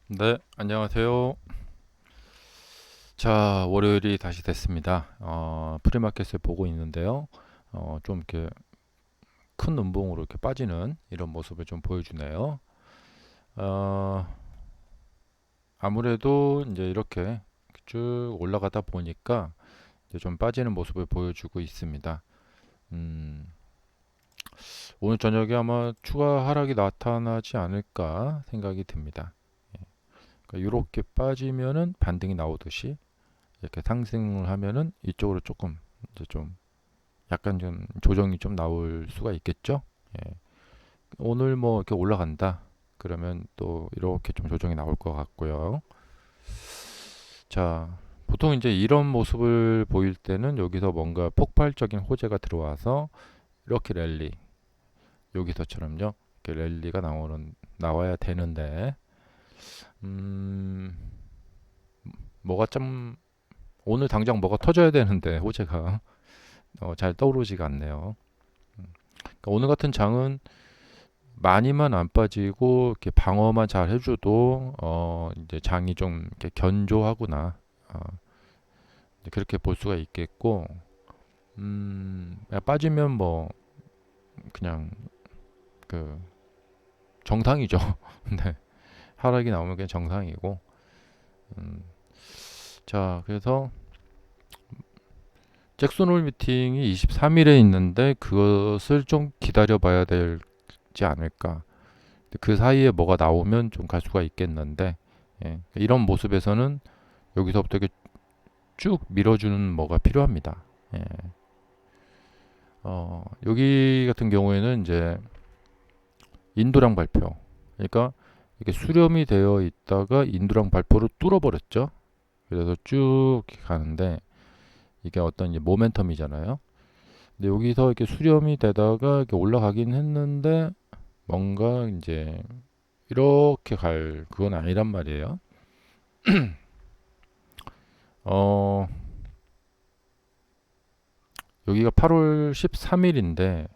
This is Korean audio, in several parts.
네, 안녕하세요. 자, 월요일이 다시 됐습니다. 프리마켓을 보고 있는데요. 좀 이렇게 큰 음봉으로 이렇게 빠지는 이런 모습을 좀 보여주네요. 어, 아무래도 이제 이렇게 쭉 올라가다 보니까 이제 좀 빠지는 모습을 보여주고 있습니다. 음, 오늘 저녁에 아마 추가 하락이 나타나지 않을까 생각이 듭니다. 그러니까 이렇게 빠지면은 반등이 나오듯이 이렇게 상승을 하면은 이쪽으로 조금 이제 좀 약간 좀 조정이 좀 나올 수가 있겠죠. 예. 오늘 뭐 이렇게 올라간다. 그러면 또 이렇게 좀 조정이 나올 것 같고요. 자, 보통 이제 이런 모습을 보일 때는 여기서 뭔가 폭발적인 호재가 들어와서 이렇게 랠리, 여기서처럼요. 이렇게 랠리가 나와야 되는데, 음, 뭐가 좀 오늘 당장 뭐가 터져야 되는데 호재가 잘 떠오르지가 않네요. 그러니까 오늘 같은 장은 많이만 안 빠지고 이렇게 방어만 잘 해줘도 이제 장이 좀 이렇게 견조하구나, 어, 이제 그렇게 볼 수가 있겠고, 빠지면 뭐 그냥 그 정상이죠. 네, 하락이 나오면 그냥 정상이고. 음, 자, 그래서 잭슨 홀 미팅이 23일에 있는데 그것을 좀 기다려봐야 되지 않을까. 그 사이에 뭐가 나오면 좀 갈 수가 있겠는데, 예, 이런 모습에서는 여기서부터 이렇게 쭉 밀어주는 뭐가 필요합니다. 예. 여기 같은 경우에는 이제 인도랑 발표. 그러니까 이렇게 수렴이 되어 있다가 인도랑 발표를 뚫어버렸죠. 그래서 쭉 가는데 이게 어떤 이제 모멘텀이잖아요. 근데 여기서 이렇게 수렴이 되다가 이렇게 올라가긴 했는데 뭔가 이제 이렇게 갈 그건 아니란 말이에요. 어, 여기가 8월 13일인데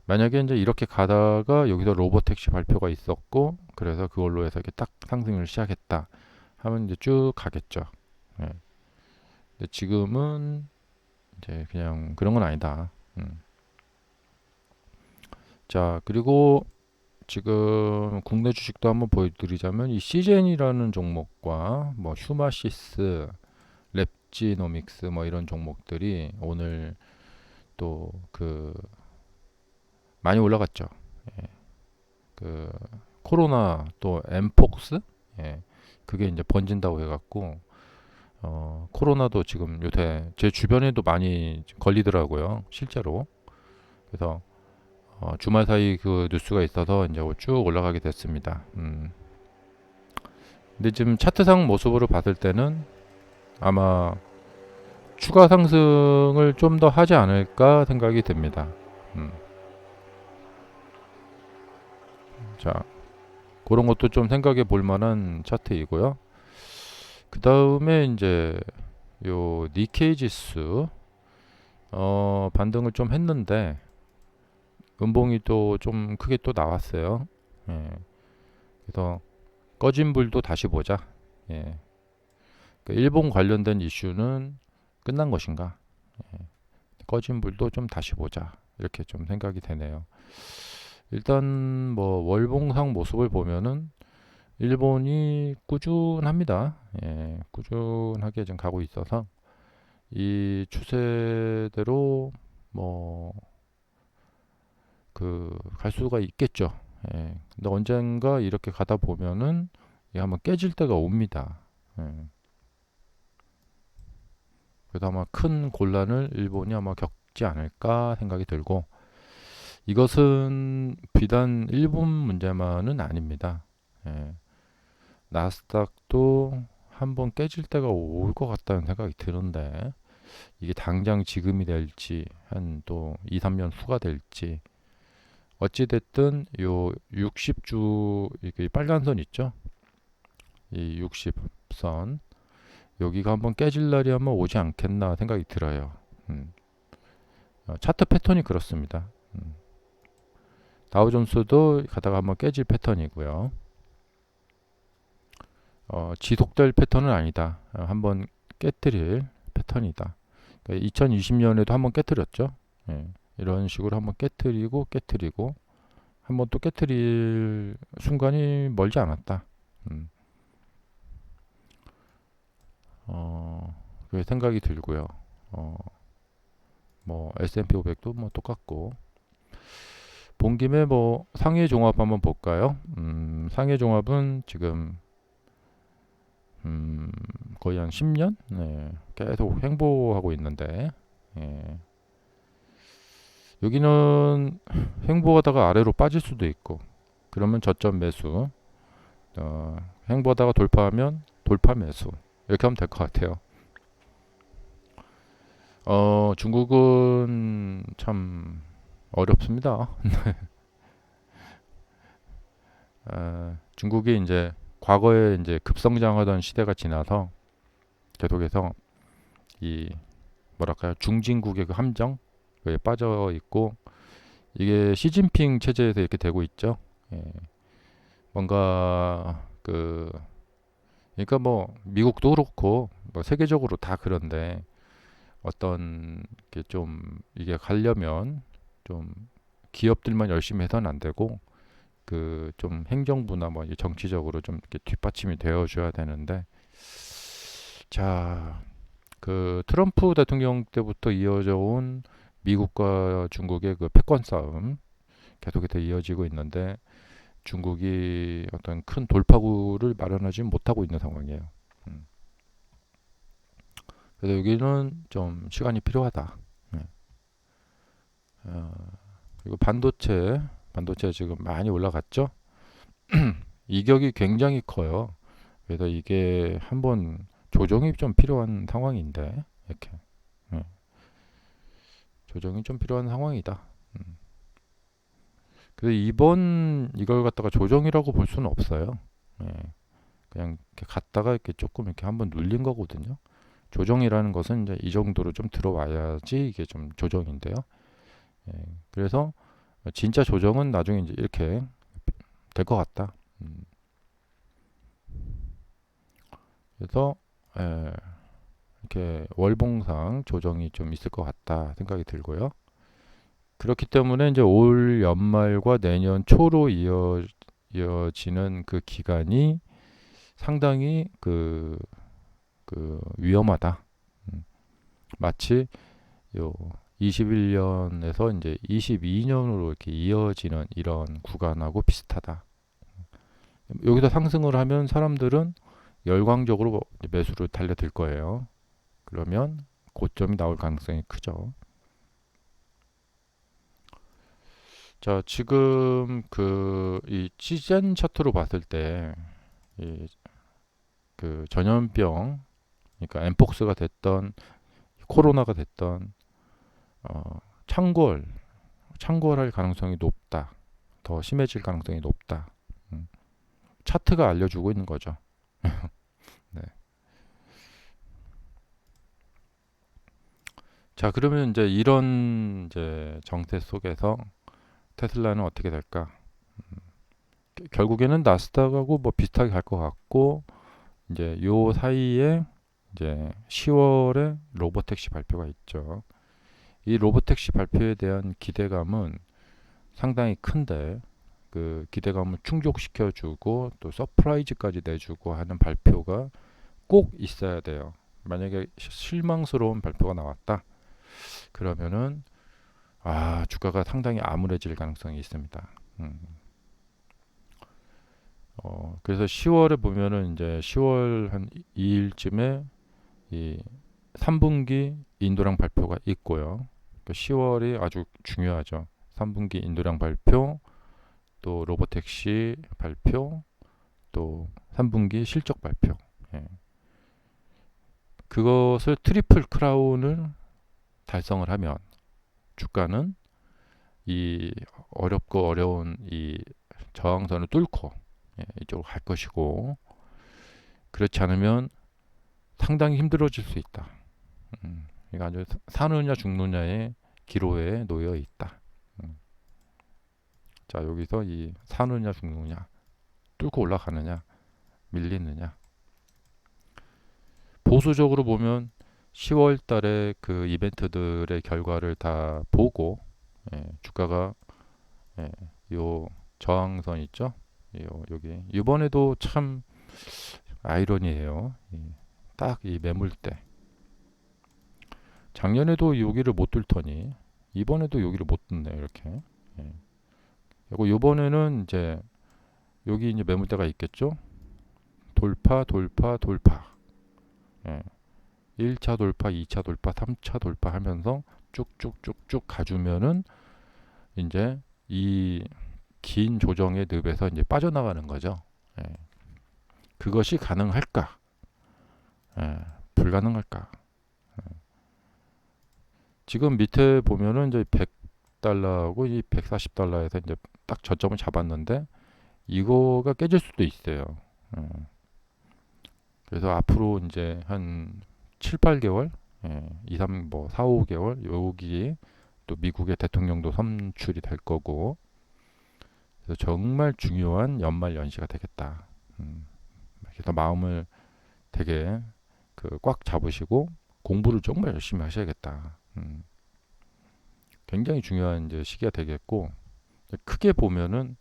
만약에 이제 이렇게 가다가 여기서 로보택시 발표가 있었고 그래서 그걸로 해서 이렇게 딱 상승을 시작했다 하면 이제 쭉 가겠죠. 예. 근데 지금은 이제 그냥 그런 건 아니다. 자, 그리고 지금 국내 주식도 한번 보여드리자면 이 시젠이라는 종목과 뭐 휴마시스, 랩지노믹스 뭐 이런 종목들이 오늘 또 그 많이 올라갔죠. 예. 그 코로나 또 엠폭스, 예, 그게 이제 번진다고 해갖고 코로나도 지금 요새 제 주변에도 많이 걸리더라고요, 실제로. 그래서 주말 사이 그 뉴스가 있어서 이제 쭉 올라가게 됐습니다. 근데 지금 차트상 모습으로 봤을 때는 아마 추가 상승을 좀 더 하지 않을까 생각이 됩니다. 음, 자, 그런 것도 좀 생각해 볼 만한 차트이고요. 그 다음에 이제 요 니케이 지수 반등을 좀 했는데 음봉이 또 좀 크게 또 나왔어요. 예. 그래서 꺼진 불도 다시 보자. 예. 그 일본 관련된 이슈는 끝난 것인가? 예. 꺼진 불도 좀 다시 보자. 이렇게 좀 생각이 되네요. 일단 뭐 월봉상 모습을 보면은 일본이 꾸준합니다. 예. 꾸준하게 지금 가고 있어서 이 추세대로 뭐 그 갈 수가 있겠죠. 예. 근데 언젠가 이렇게 가다 보면은 이게 한번 깨질 때가 옵니다. 예. 그래서 아마 큰 곤란을 일본이 아마 겪지 않을까 생각이 들고 이것은 비단 일본 문제만은 아닙니다. 예. 나스닥도 한번 깨질 때가 올 것 같다는 생각이 드는데 이게 당장 지금이 될지 한 또 2, 3년 후가 될지 어찌 됐든 요 60주 이게 빨간 선 있죠? 이 60선 여기가 한번 깨질 날이 한번 오지 않겠나 생각이 들어요. 음. 차트 패턴이 그렇습니다. 다우존스도 가다가 한번 깨질 패턴이고요. 지속될 패턴은 아니다. 한번 깨뜨릴 패턴이다. 그러니까 2020년에도 한번 깨뜨렸죠. 예, 이런 식으로 한번 깨뜨리고 한번 또 깨뜨릴 순간이 멀지 않았다. 음, 그 생각이 들고요. 어, 뭐 S&P 500도 뭐 똑같고 본 김에 뭐 상해 종합 한번 볼까요? 상해 종합은 지금 음, 거의 한 10년 네, 계속 횡보하고 있는데 예, 여기는 횡보하다가 아래로 빠질 수도 있고 그러면 저점 매수 횡보하다가 돌파하면 돌파 매수 이렇게 하면 될 것 같아요. 중국은 참 어렵습니다. 중국이 이제 과거에 이제 급성장하던 시대가 지나서 계속해서 이 뭐랄까요 중진국의 그 함정에 빠져 있고 이게 시진핑 체제에서 이렇게 되고 있죠. 예, 뭔가 그 그러니까 뭐 미국도 그렇고 뭐 세계적으로 다 그런데 어떤 게 좀 이게 가려면 좀 기업들만 열심히 해서는 안 되고 그 좀 행정부나 뭐 정치적으로 좀 이렇게 뒷받침이 되어 줘야 되는데 자, 그 트럼프 대통령 때부터 이어져 온 미국과 중국의 그 패권 싸움 계속해서 이어지고 있는데 중국이 어떤 큰 돌파구를 마련하지 못하고 있는 상황이에요. 음. 그래서 여기는 좀 시간이 필요하다. 네. 어, 그리고 반도체 지금 많이 올라갔죠? 이격이 굉장히 커요. 그래서 이게 한번 조정이 좀 필요한 상황인데 이렇게 예, 조정이 좀 필요한 상황이다. 음. 그래서 이번 이걸 갖다가 조정이라고 볼 수는 없어요. 예, 그냥 이렇게 갔다가 이렇게 조금 이렇게 한번 눌린 거거든요. 조정이라는 것은 이제 이 정도로 좀 들어와야지 이게 좀 조정인데요. 예, 그래서 진짜 조정은 나중에 이제 이렇게 될 것 같다. 음, 그래서 예, 이렇게 월봉상 조정이 좀 있을 것 같다 생각이 들고요. 그렇기 때문에 이제 올 연말과 내년 초로 이어지는 그 기간이 상당히 그 위험하다. 음, 마치 요 21년에서 이제 22년으로 이렇게 이어지는 이런 구간하고 비슷하다. 여기서 상승을 하면 사람들은 열광적으로 매수를 달려들 거예요. 그러면 고점이 나올 가능성이 크죠. 자, 지금 이 시즌 차트로 봤을 때, 이 그 전염병, 그러니까 엠폭스가 됐던 코로나가 됐던 창궐, 창궐할 가능성이 높다. 더 심해질 가능성이 높다. 음, 차트가 알려주고 있는 거죠. 네. 자, 그러면 이제 이런 이제 정세 속에서 테슬라는 어떻게 될까? 결국에는 나스닥하고 뭐 비슷하게 갈 것 같고 이제 요 사이에 이제 10월에 로보택시 발표가 있죠. 이 로보택시 발표에 대한 기대감은 상당히 큰데 그 기대감을 충족시켜주고 또 서프라이즈까지 내주고 하는 발표가 꼭 있어야 돼요. 만약에 실망스러운 발표가 나왔다. 그러면은 주가가 상당히 암울해질 가능성이 있습니다. 음. 그래서 10월에 보면은 이제 10월 한 2일쯤에 이 3분기 인도량 발표가 있고요. 그 10월이 아주 중요하죠. 3분기 인도량 발표, 또 로보택시 발표, 또 3분기 실적 발표. 예. 그것을 트리플 크라운을 달성을 하면 주가는 이 어렵고 어려운 이 저항선을 뚫고 이쪽으로 갈 것이고 그렇지 않으면 상당히 힘들어질 수 있다. 이거 아주 사느냐 죽느냐의 기로에 놓여 있다. 음. 자 여기서 이 사느냐 죽느냐 뚫고 올라가느냐 밀리느냐 보수적으로 보면 10월 달에 그 이벤트들의 결과를 다 보고 주가가 요 저항선 있죠? 여기 이번에도 참 아이러니해요. 딱 이 매물대. 작년에도 여기를 못 뚫더니 이번에도 여기를 못 뚫네요. 이렇게. 그리고 이번에는 이제 여기 이제 매물대가 있겠죠? 돌파, 돌파, 돌파. 1차 돌파, 2차 돌파, 3차 돌파 하면서 쭉쭉쭉쭉 가주면은 이제 이 긴 조정의 늪에서 이제 빠져나가는 거죠. 그것이 가능할까? 불가능할까? 지금 밑에 보면은 이제 100달러하고 이 140달러에서 이제 딱 저점을 잡았는데 이거가 깨질 수도 있어요. 그래서 앞으로 이제 한 7, 8개월, 2, 3, 뭐 4, 5개월 여기 또 미국의 대통령도 선출이 될 거고 그래서 정말 중요한 연말 연시가 되겠다. 그래서 마음을 되게 꽉 잡으시고 공부를 정말 열심히 하셔야겠다. 굉장히 중요한 이제 시기가 되겠고 크게 보면은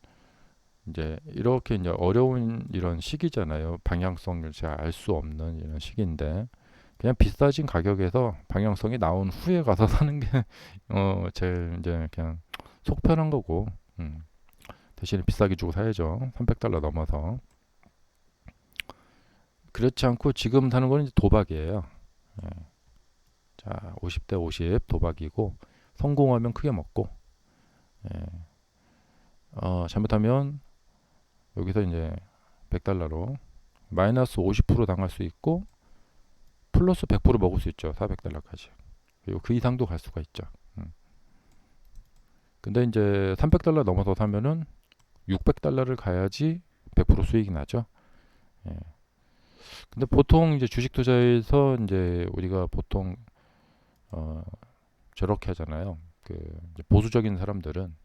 이제 이렇게 이제 어려운 이런 시기잖아요. 방향성을 잘 알 수 없는 이런 시기인데 그냥 비싸진 가격에서 방향성이 나온 후에 가서 사는 게 제일 이제 그냥 속 편한 거고 대신에 비싸게 주고 사야죠. 300달러 넘어서. 그렇지 않고 지금 사는 건 이제 도박이에요. 자, 50대 50 도박이고 성공하면 크게 먹고 잘못하면 여기서 이제 100달러로 마이너스 50% 당할 수 있고 플러스 100% 먹을 수 있죠. 400달러까지. 그리고 그 이상도 갈 수가 있죠. 근데 이제 300달러 넘어서 사면은 600달러를 가야지 100% 수익이 나죠. 근데 보통 이제 주식 투자에서 이제 우리가 보통 저렇게 하잖아요. 이제 보수적인 사람들은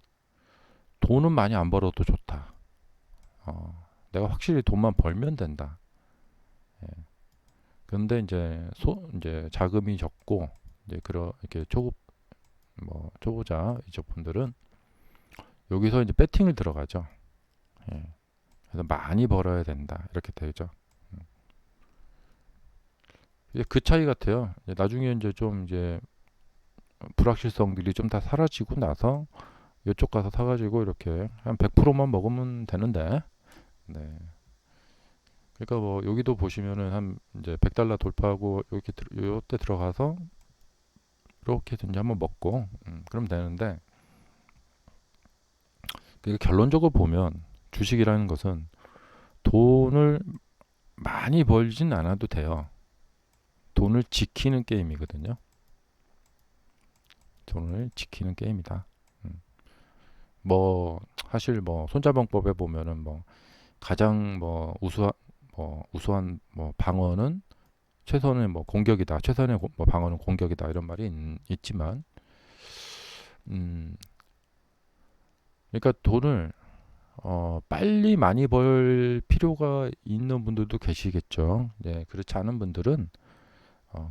돈은 많이 안 벌어도 좋다. 내가 확실히 돈만 벌면 된다. 그런데 이제 자금이 적고 이제 이렇게 초보자 이쪽 분들은 여기서 이제 배팅을 들어가죠. 그래서 많이 벌어야 된다. 이렇게 되죠. 이제 그 차이 같아요. 이제 나중에 이제 좀 이제 불확실성들이 좀 다 사라지고 나서 이쪽 가서 사가지고 이렇게 한 100%만 먹으면 되는데, 네. 그러니까 뭐 여기도 보시면은 한 이제 100달러 돌파하고 이렇게 요때 들어가서 이렇게 이제 한번 먹고, 그러면 되는데, 결론적으로 보면 주식이라는 것은 돈을 많이 벌진 않아도 돼요. 돈을 지키는 게임이거든요. 돈을 지키는 게임이다. 뭐 사실 뭐 손자병법에 보면은 뭐 가장 우수한 뭐 방어는 최선의 뭐 공격이다. 최선의 뭐 방어는 공격이다. 이런 말이 있지만 그러니까 돈을 빨리 많이 벌 필요가 있는 분들도 계시겠죠. 네, 그렇지 않은 분들은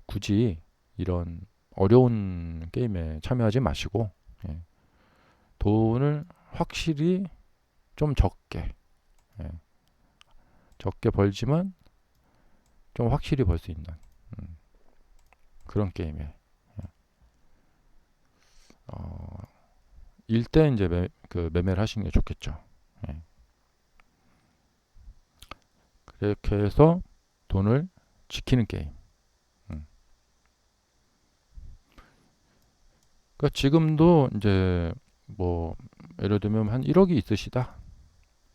굳이 이런 어려운 게임에 참여하지 마시고 돈을 확실히 좀 적게 벌지만 좀 확실히 벌 수 있는 그런 게임에 일대 이제 매매를 하시는 게 좋겠죠. 그렇게 해서 돈을 지키는 게임. 그러니까 지금도 이제 뭐 예를 들면 한 1억이 있으시다.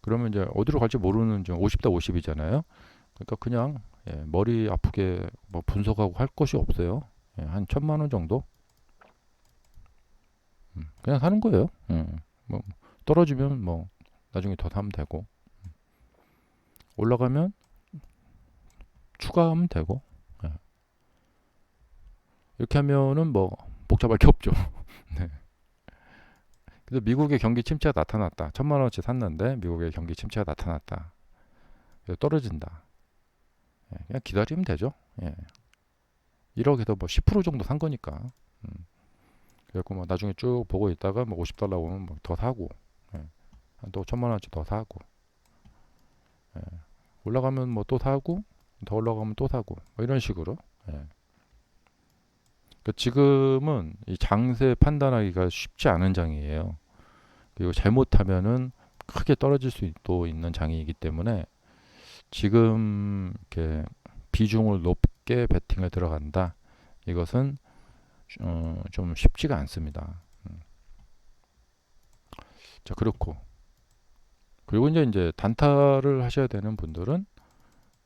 그러면 이제 어디로 갈지 모르는 50대 50이잖아요. 그러니까 그냥 머리 아프게 뭐 분석하고 할 것이 없어요. 한 1,000만 원 정도 그냥 사는 거예요. 뭐 떨어지면 뭐 나중에 더 사면 되고 올라가면 추가하면 되고 이렇게 하면은 뭐 복잡할 게 없죠. 네. 그래서 미국의 경기 침체가 나타났다. 1,000만 원어치 샀는데 미국의 경기 침체가 나타났다. 그래서 떨어진다. 그냥 기다리면 되죠. 1억에서 뭐 10% 정도 산 거니까. 그래갖고 뭐 나중에 쭉 보고 있다가 뭐 $50 오면 뭐 더 사고, 예. 또 1,000만 원어치 더 사고, 예. 올라가면 뭐 또 사고, 더 올라가면 또 사고, 뭐 이런 식으로. 예. 그러니까 지금은 이 장세 판단하기가 쉽지 않은 장이에요. 그리고 잘못하면은 크게 떨어질 수도 있는 장이기 때문에 지금 이렇게 비중을 높게 베팅을 들어간다. 이것은 좀 쉽지가 않습니다. 자, 그렇고 그리고 이제 단타를 하셔야 되는 분들은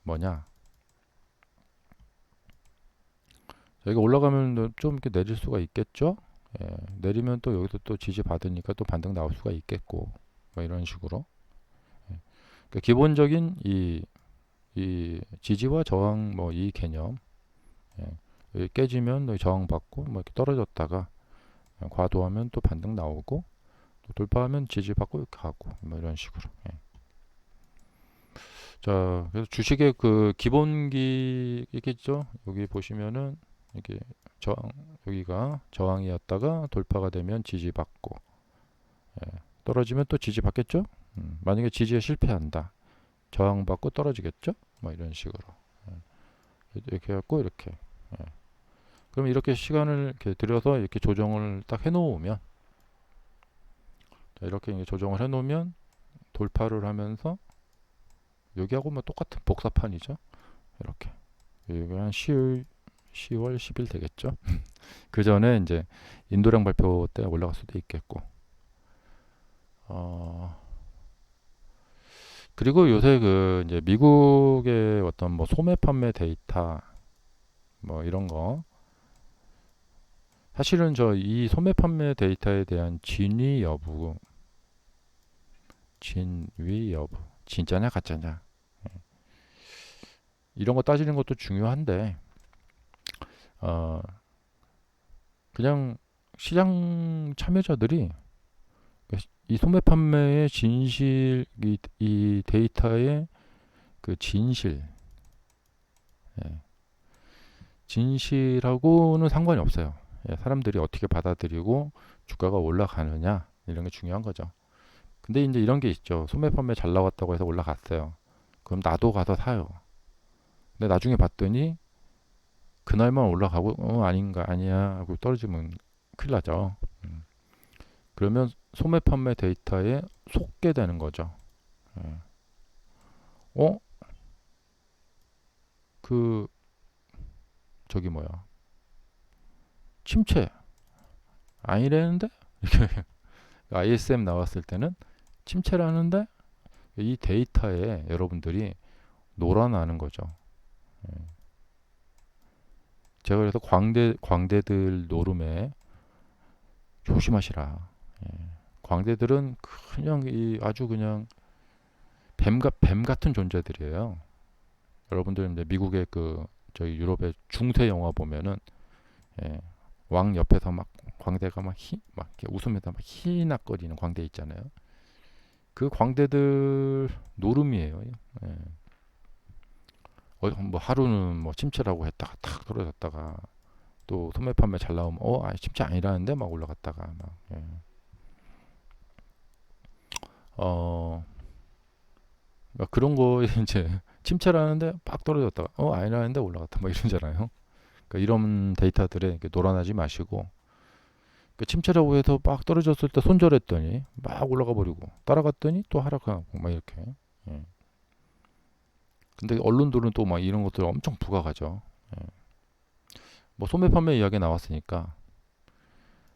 뭐냐? 여기가 올라가면 좀 이렇게 내릴 수가 있겠죠? 예, 내리면 또 여기서 또 지지 받으니까 또 반등 나올 수가 있겠고, 뭐 이런 식으로. 예. 그러니까 기본적인 이 지지와 저항 뭐 이 개념, 예. 여기 깨지면 또 저항 받고 뭐 이렇게 떨어졌다가 과도하면 또 반등 나오고 또 돌파하면 지지 받고 이렇게 가고 뭐 이런 식으로. 예. 자, 그래서 주식의 그 기본기 있겠죠? 여기 보시면은 이게 저항, 여기가 저항이었다가 돌파가 되면 지지받고, 예, 떨어지면 또 지지받겠죠? 만약에 지지에 실패한다, 저항받고 떨어지겠죠? 뭐 이런 식으로. 예, 이렇게 해갖고 이렇게. 예. 그럼 이렇게 시간을 이렇게 들여서 이렇게 조정을 딱 해놓으면, 자, 이렇게 이제 조정을 해놓으면 돌파를 하면서 여기하고 뭐 똑같은 복사판이죠. 이렇게. 여기 한 10월 10일 되겠죠. 그 전에 이제 인도량 발표 때 올라갈 수도 있겠고. 그리고 요새 그 이제 미국의 어떤 뭐 소매 판매 데이터 뭐 이런 거, 사실은 저 이 소매 판매 데이터에 대한 진위 여부, 진짜냐 가짜냐, 이런 거 따지는 것도 중요한데, 어 그냥 시장 참여자들이 이 소매 판매의 진실, 이 데이터의 그 진실, 예, 진실하고는 상관이 없어요. 예, 사람들이 어떻게 받아들이고 주가가 올라가느냐 이런 게 중요한 거죠. 근데 이제 이런 게 있죠. 소매 판매 잘 나왔다고 해서 올라갔어요. 그럼 나도 가서 사요. 근데 나중에 봤더니 그날만 올라가고 아닌가 아니야 하고 떨어지면 큰일 나죠. 그러면 소매 판매 데이터에 속게 되는 거죠. 예. 어? 그 저기 뭐야? 침체 아니라는데? 이렇게 ISM 나왔을 때는 침체라는데 이 데이터에 여러분들이 놀아나는 거죠. 예. 제가 그래서 광대들 노름에 조심하시라. 예. 광대들은 그냥 이 아주 그냥 뱀 같은 존재들이에요. 여러분들 이제 미국의 그 저희 유럽의 중세 영화 보면은, 예, 왕 옆에서 막 광대가 막 이렇게 웃으면서 막 희낙거리는 광대 있잖아요. 그 광대들 노름이에요. 예. 뭐 하루는 뭐 침체라고 했다가 탁 떨어졌다가 또 소매 판매 잘 나오면 아니 침체 아니라는데 막 올라갔다가 막, 예. 그러니까 그런 거 이제 침체라는데 빡 떨어졌다가 아니라는데 올라갔다 뭐 이러잖아요. 그러니까 이런 데이터들에 이렇게 놀아나지 마시고, 그 침체라고 해서 막 떨어졌을 때 손절했더니 막 올라가 버리고 따라갔더니 또 하락하고 막 이렇게. 예. 근데 언론들은 또 막 이런 것들 엄청 부각하죠. 예. 뭐 소매 판매 이야기 나왔으니까,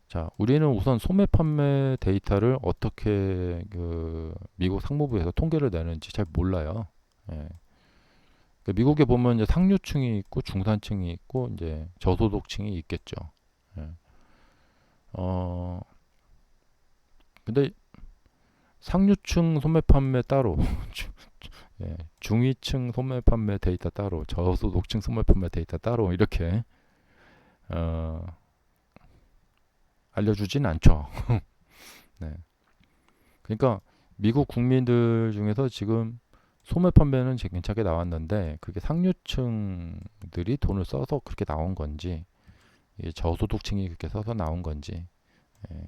자, 우리는 우선 소매 판매 데이터를 어떻게 그 미국 상무부에서 통계를 내는지 잘 몰라요. 예. 그 미국에 보면 이제 상류층이 있고 중산층이 있고 이제 저소득층이 있겠죠. 예. 어 근데 상류층 소매 판매 따로, 예, 중위층 소매 판매 데이터 따로, 저소득층 소매 판매 데이터 따로 이렇게 어, 알려주진 않죠. 네. 그러니까 미국 국민들 중에서 지금 소매 판매는 괜찮게 나왔는데 그게 상류층들이 돈을 써서 그렇게 나온 건지 이게 저소득층이 그렇게 써서 나온 건지 예.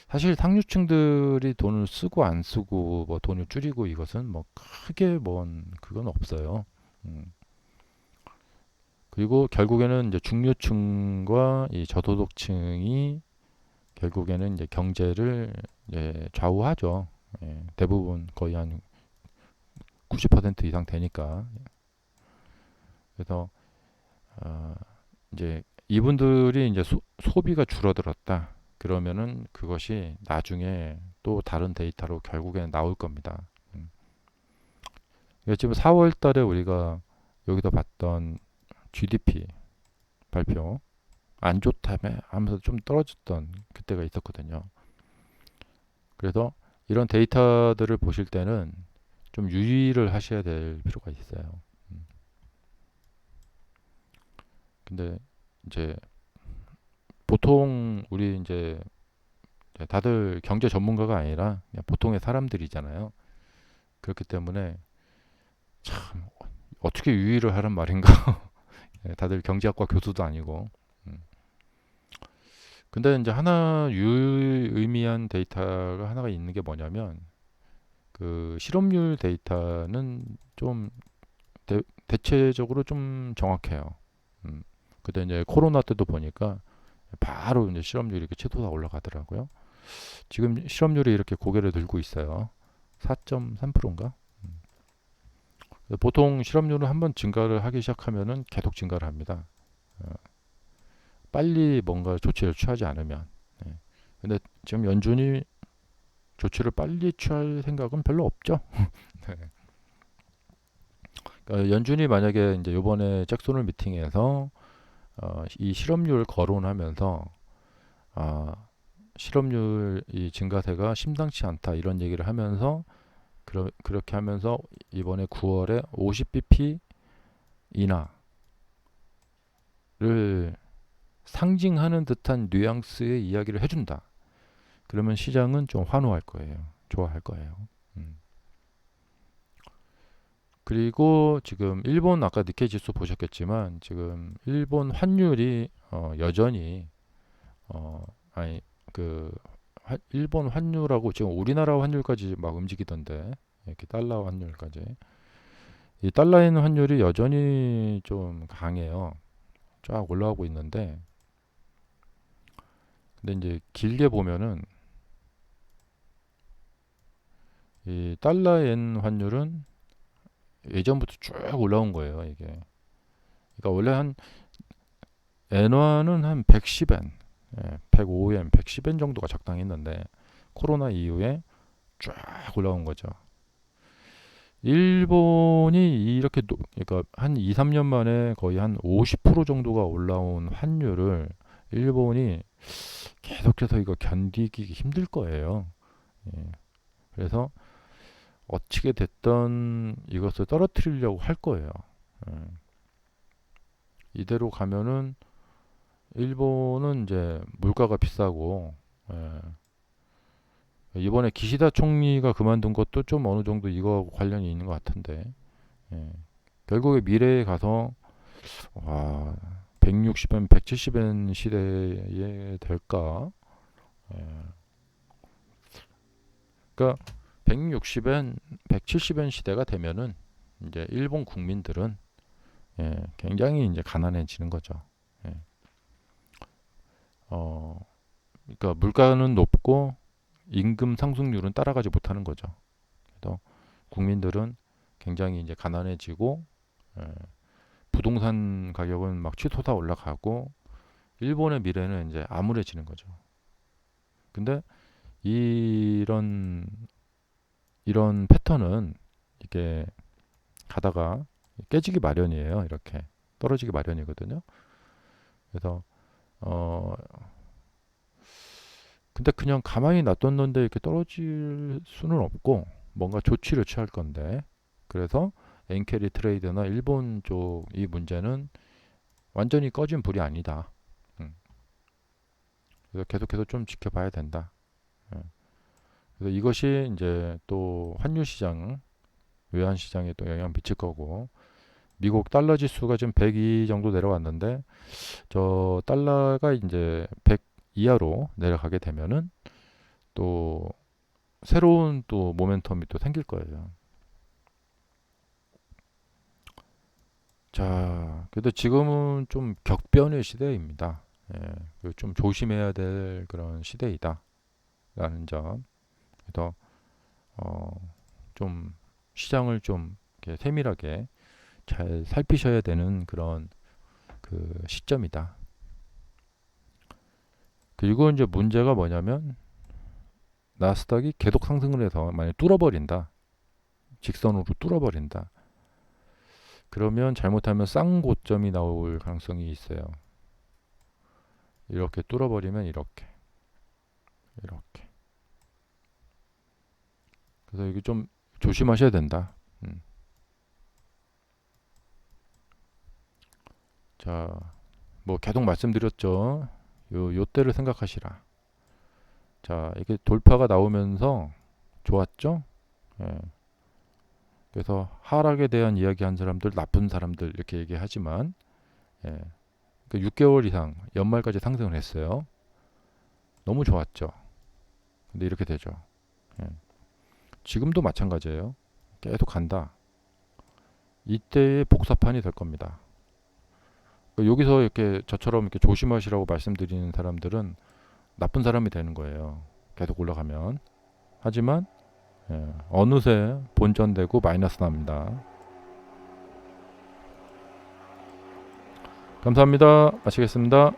사실 상류층들이 돈을 쓰고 안 쓰고 뭐 돈을 줄이고 이것은 뭐 크게 뭔 그건 없어요. 음. 그리고 결국에는 이제 중류층과 이 저소득층이 결국에는 이제 경제를 이제 좌우하죠. 예. 대부분 거의 한 90% 이상 되니까. 그래서 어, 이제 이분들이 이제 소비가 줄어들었다. 그러면은 그것이 나중에 또 다른 데이터로 결국에는 나올 겁니다. 지금 4월 달에 우리가 여기서 봤던 GDP 발표 안 좋다며 하면서 좀 떨어졌던 그때가 있었거든요. 그래서 이런 데이터들을 보실 때는 좀 유의를 하셔야 될 필요가 있어요. 근데 이제 보통 우리 이제 다들 경제 전문가가 아니라 그냥 보통의 사람들이잖아요. 그렇기 때문에 참 어떻게 유의를 하란 말인가? 다들 경제학과 교수도 아니고. 음. 근데 이제 하나 유의미한 데이터가 하나가 있는 게 뭐냐면 그 실업률 데이터는 좀 대체적으로 좀 정확해요. 음. 그때 이제 코로나 때도 보니까 바로 이제 실업률이 이렇게 치솟아 올라가더라고요. 지금 실업률이 이렇게 고개를 들고 있어요. 4.3%인가? 보통 실업률은 한번 증가를 하기 시작하면은 계속 증가를 합니다. 어, 빨리 뭔가 조치를 취하지 않으면. 예. 근데 지금 연준이 조치를 빨리 취할 생각은 별로 없죠. 네. 그러니까 연준이 만약에 이제 이번에 잭소홀 미팅에서 이 실업률 거론하면서 아, 실업률 이 증가세가 심상치 않다 이런 얘기를 하면서 그렇게 하면서 이번에 9월에 50bp 인하를 상징하는 듯한 뉘앙스의 이야기를 해준다. 그러면 시장은 좀 환호할 거예요. 좋아할 거예요. 음. 그리고 지금 일본 아까 니케이 지수 보셨겠지만 지금 일본 환율이 여전히 어 아니 그 일본 환율하고 지금 우리나라 환율까지 막 움직이던데 이렇게 달러 환율까지 이 달러엔 환율이 여전히 좀 강해요. 쫙 올라가고 있는데 근데 이제 길게 보면은 이 달러엔 환율은 예전부터 쭉 올라온 거예요, 이게. 그러니까 원래 한 엔화는 한 110엔, 105엔, 110엔 정도가 적당했는데 코로나 이후에 쫙 올라온 거죠. 일본이 이렇게 그러니까 한 2, 3년 만에 거의 한 50% 정도가 올라온 환율을 일본이 계속해서 이거 견디기 힘들 거예요. 예. 그래서 어떻게 됐든 이것을 떨어뜨리려고 할 거예요. 예. 이대로 가면은 일본은 이제 물가가 비싸고 예. 이번에 기시다 총리가 그만둔 것도 좀 어느 정도 이거 관련이 있는 것 같은데 예. 결국에 미래에 가서 와 160엔, 170엔 시대에 될까? 예. 그러니까 160엔, 170엔 시대가 되면은 이제 일본 국민들은 굉장히 이제 가난해지는 거죠. 예. 어, 그러니까 물가는 높고 임금 상승률은 따라가지 못하는 거죠. 그래서 국민들은 굉장히 이제 가난해지고 예, 부동산 가격은 막 치솟아 올라가고 일본의 미래는 이제 암울해지는 거죠. 근데 이런 이런 패턴은 이게 가다가 깨지기 마련이에요. 이렇게 떨어지기 마련이거든요. 그래서 어 근데 그냥 가만히 놔뒀는데 이렇게 떨어질 수는 없고 뭔가 조치를 취할 건데 그래서 엔캐리 트레이드나 일본 쪽 이 문제는 완전히 꺼진 불이 아니다. 음. 그래서 계속해서 좀 지켜봐야 된다. 예. 그래서 이것이 이제 또 환율 시장 외환 시장에 또 영향 미칠 거고, 미국 달러 지수가 지금 102 정도 내려왔는데, 저 달러가 이제 100 이하로 내려가게 되면은 또 새로운 또 모멘텀이 또 생길 거예요. 자, 그래도 지금은 좀 격변의 시대입니다. 예, 좀 조심해야 될 그런 시대이다라는 점. 그래서 어, 좀 시장을 좀 이렇게 세밀하게 잘 살피셔야 되는 그런 그 시점이다. 그리고 이제 문제가 뭐냐면 나스닥이 계속 상승을 해서 만약 뚫어버린다. 직선으로 뚫어버린다. 그러면 잘못하면 쌍 고점이 나올 가능성이 있어요. 이렇게 뚫어버리면 이렇게. 그래서 이게 좀 조심하셔야 된다. 자, 뭐 계속 말씀드렸죠. 요때를 생각하시라. 자, 이게 돌파가 나오면서 좋았죠? 예. 그래서 하락에 대한 이야기 한 사람들, 나쁜 사람들 이렇게 얘기하지만, 예. 그 6개월 이상 연말까지 상승을 했어요. 너무 좋았죠. 근데 이렇게 되죠. 예. 지금도 마찬가지예요. 계속 간다. 이때의 복사판이 될 겁니다. 여기서 이렇게 저처럼 이렇게 조심하시라고 말씀드리는 사람들은 나쁜 사람이 되는 거예요. 계속 올라가면. 하지만 어느새 본전되고 마이너스 납니다. 감사합니다. 마치겠습니다.